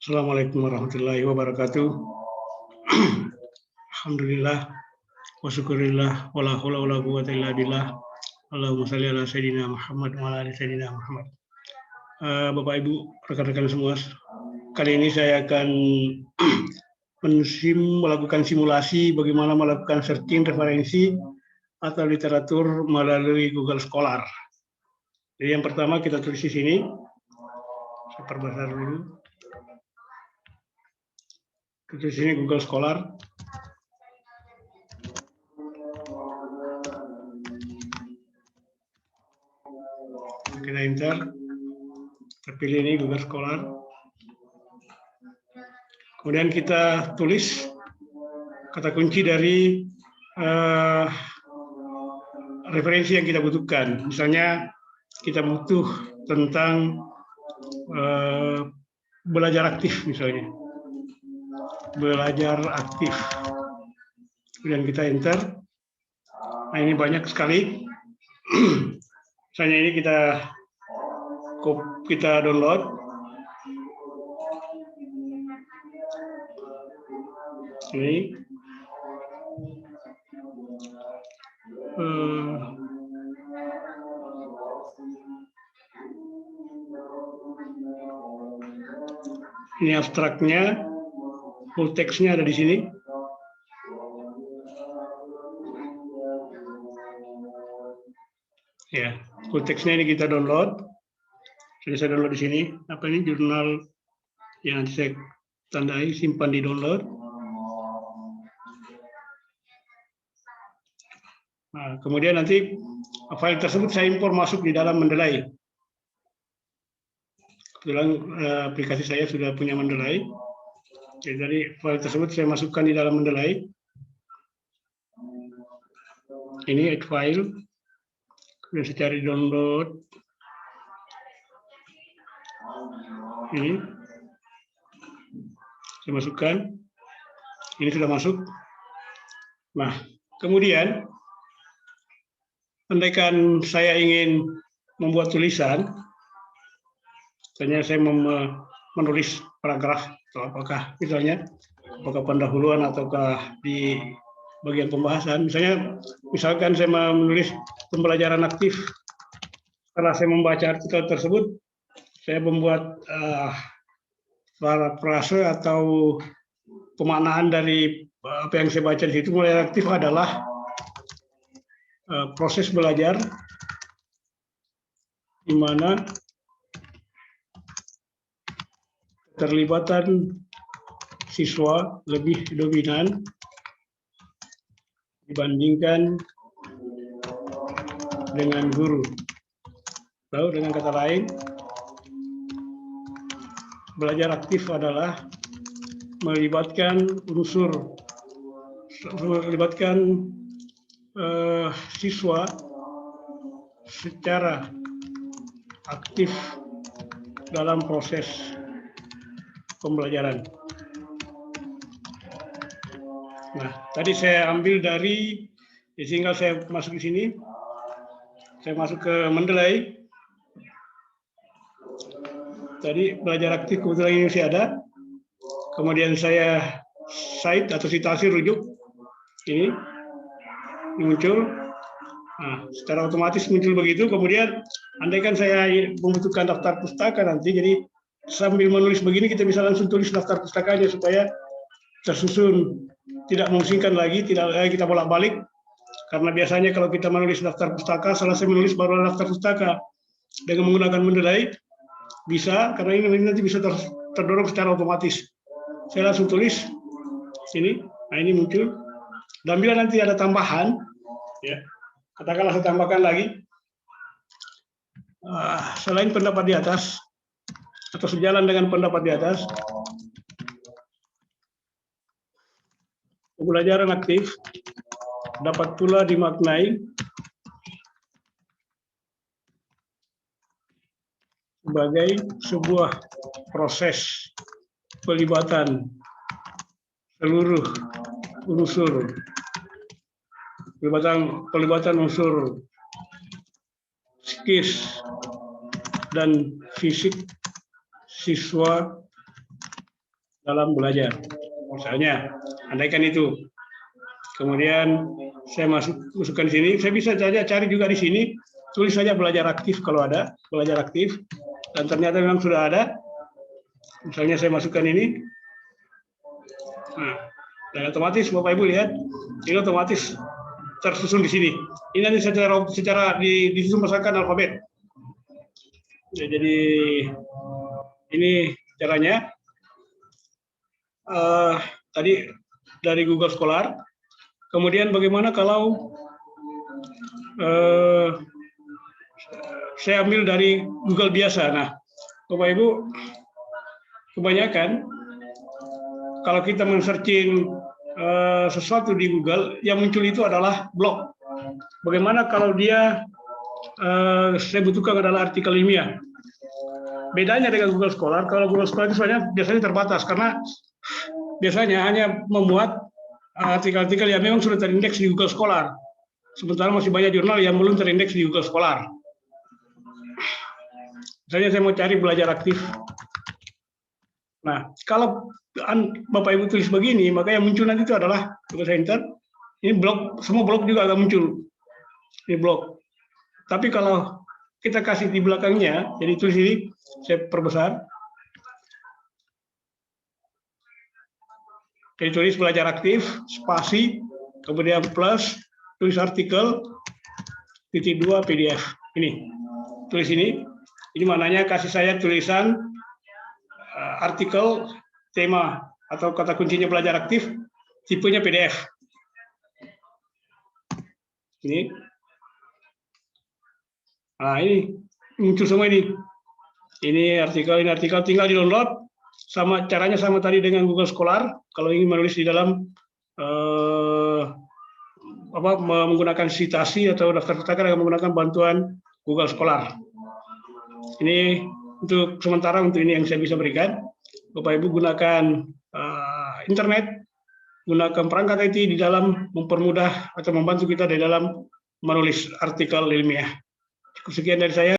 Assalamualaikum warahmatullahi wabarakatuh. Alhamdulillah wa syukurillah wala haula wala quwwata illa billah. Allahumma shalli ala sayyidina Muhammad wa ala ali sayyidina Muhammad. Bapak Ibu, rekan-rekan semua, kali ini saya akan melakukan simulasi bagaimana melakukan searching referensi atau literatur melalui Google Scholar. Jadi yang pertama kita tulis di sini. Saya perbesar dulu. Di sini Google Scholar. Kita enter. Terpilih ini Google Scholar. Kemudian kita tulis kata kunci dari referensi yang kita butuhkan. Misalnya kita butuh tentang belajar aktif misalnya. Belajar aktif. Kemudian kita enter. Nah ini banyak sekali. Misalnya ini kita download. Ini. Ini abstraknya. Full text-nya ada di sini. Ya, full text-nya ini kita download. Jadi saya download di sini. Apa ini jurnal yang nanti saya tandai, simpan di download. Nah, kemudian nanti file tersebut saya impor masuk di dalam Mendeley. Kebetulan aplikasi saya sudah punya Mendeley. Jadi file tersebut saya masukkan di dalam Mendeley. Ini add file. Kemudian saya cari download. Ini. Saya masukkan. Ini sudah masuk. Nah, kemudian andaikan saya ingin membuat tulisan, misalnya saya menulis paragraf atau apakah pendahuluan ataukah di bagian pembahasan. Misalkan saya menulis pembelajaran aktif. Setelah saya membaca artikel tersebut, saya membuat parafrase atau pemaknaan dari apa yang saya baca di situ. Mulai aktif adalah proses belajar di mana keterlibatan siswa lebih dominan dibandingkan dengan guru. Lalu dengan kata lain, belajar aktif adalah melibatkan siswa secara aktif dalam proses pembelajaran. Nah, tadi saya ambil dari, tinggal saya masuk di sini. Saya masuk ke Mendeley. Tadi belajar aktif kebetulan ini masih ada. Kemudian saya cite atau citasi rujuk. Ini muncul. Nah, secara otomatis muncul begitu. Kemudian andaikan saya membutuhkan daftar pustaka nanti, jadi sambil menulis begini kita bisa langsung tulis daftar pustakanya supaya tersusun, tidak memusingkan lagi, tidak lagi kita bolak-balik. Karena biasanya kalau kita menulis daftar pustaka, selesai menulis baru daftar pustaka. Dengan menggunakan Mendeley bisa, karena ini nanti bisa terdorong secara otomatis. Saya langsung tulis sini. Nah ini muncul. Dan bila nanti ada tambahan, ya, katakanlah saya tambahkan lagi selain pendapat di atas atau sejalan dengan pendapat di atas, pembelajaran aktif dapat pula dimaknai sebagai sebuah proses pelibatan seluruh unsur, pelibatan unsur psikis dan fisik siswa dalam belajar. Misalnya, andaikan itu. Kemudian saya masukkan di sini. Saya bisa saja cari juga di sini. Tulis saja belajar aktif kalau ada, belajar aktif. Dan ternyata memang sudah ada. Misalnya saya masukkan ini. Nah, dan otomatis Bapak Ibu lihat, ini otomatis tersusun di sini. Ini nanti secara disusun berdasarkan alfabet. Ya, jadi ini caranya. Tadi dari Google Scholar. Kemudian bagaimana kalau saya ambil dari Google biasa? Nah, Bapak Ibu, kebanyakan kalau kita men-searching sesuatu di Google, yang muncul itu adalah blog. Bagaimana kalau dia saya butuhkan adalah artikel ilmiah? Bedanya dengan Google Scholar, kalau Google Scholar itu biasanya terbatas karena biasanya hanya memuat artikel-artikel yang memang sudah terindeks di Google Scholar. Sementara masih banyak jurnal yang belum terindeks di Google Scholar. Misalnya saya mau cari belajar aktif. Nah, kalau Bapak Ibu tulis begini, maka yang muncul nanti itu adalah Google Center. Ini blog, semua blog juga akan muncul. Ini blog. Tapi kalau kita kasih di belakangnya, jadi tulis ini, saya perbesar. Jadi tulis belajar aktif, spasi, kemudian plus, tulis artikel, _2 PDF. Ini, tulis ini. Ini maknanya kasih saya tulisan artikel, tema, atau kata kuncinya belajar aktif, tipenya PDF. Ini. Nah, ini muncul semua ini. Ini artikel, tinggal di-download. Sama caranya sama tadi dengan Google Scholar. Kalau ingin menulis di dalam menggunakan citasi atau daftar kata menggunakan bantuan Google Scholar. Ini untuk sementara untuk ini yang saya bisa berikan. Bapak Ibu gunakan internet, gunakan perangkat IT di dalam mempermudah atau membantu kita di dalam menulis artikel ilmiah. Cukup sekian dari saya.